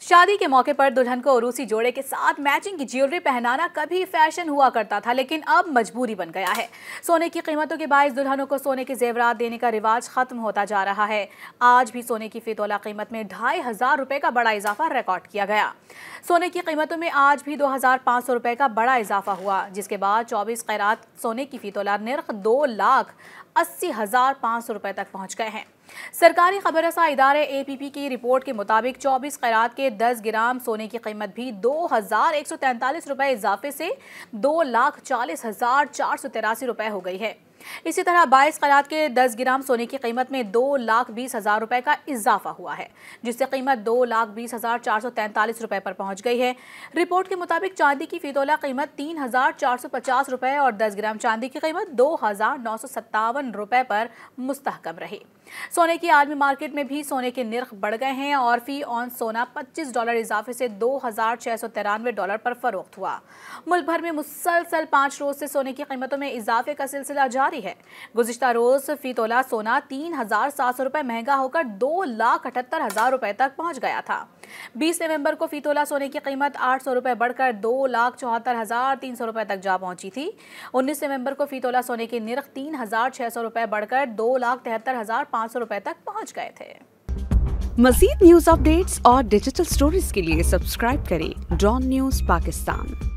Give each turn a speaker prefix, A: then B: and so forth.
A: शादी के मौके पर दुल्हन को उरूसी जोड़े के साथ मैचिंग की ज्वेलरी पहनाना कभी फैशन हुआ करता था, लेकिन अब मजबूरी बन गया है। सोने की कीमतों के बायस दुल्हनों को सोने के जेवरात देने का रिवाज खत्म होता जा रहा है। आज भी सोने की फी तोला कीमत में 2500 रुपए का बड़ा इजाफा रिकॉर्ड किया गया। सोने की कीमतों में आज भी 2500 रुपए का बड़ा इजाफा हुआ, जिसके बाद 24 कैरात सोने की फी तोला निर्ख 2,80,500 रुपए तक पहुंच गए हैं। सरकारी खबरसा इदारे APP की रिपोर्ट के मुताबिक 24 कैरात के 10 ग्राम सोने की कीमत भी 2,143 रुपए इजाफे से 2,40,483 रुपए हो गई है। इसी तरह 22 कैरात के 10 ग्राम सोने की कीमत में 2,20,000 रुपए का इजाफा हुआ है, जिससे कीमत 2,20,443 रुपए पर पहुंच गई है। रिपोर्ट के मुताबिक चांदी की फी तोला कीमत 3,450 रुपए और 10 ग्राम चांदी की कीमत 2,957 रुपए पर मुस्तहकम रही। सोने की आलमी मार्केट में भी सोने के निर्ख बढ़ गए हैं और फी ऑन सोना $25 इजाफे से $2,693 पर फरोख्त हुआ। मुल्क भर में मुसलसल 5 रोज से सोने की कीमतों में इजाफे का सिलसिला जारी है। गुज़िश्ता रोज फी तोला सोना 3,700 रुपए महंगा होकर 2,78,000 रुपए तक पहुंच गया था। 20 नवंबर को फी तोला सोने की कीमत 800 रुपए बढ़कर 2,74,300 रुपए तक जा पहुंची थी। 19 नवंबर को फी तोला सोने की निर्ख 3,600 रुपए बढ़कर 2,73,500 रुपए तक पहुंच गए थे।
B: मज़ीद न्यूज़ अपडेट्स और डिजिटल स्टोरीज के लिए सब्सक्राइब करें डॉन न्यूज़ पाकिस्तान।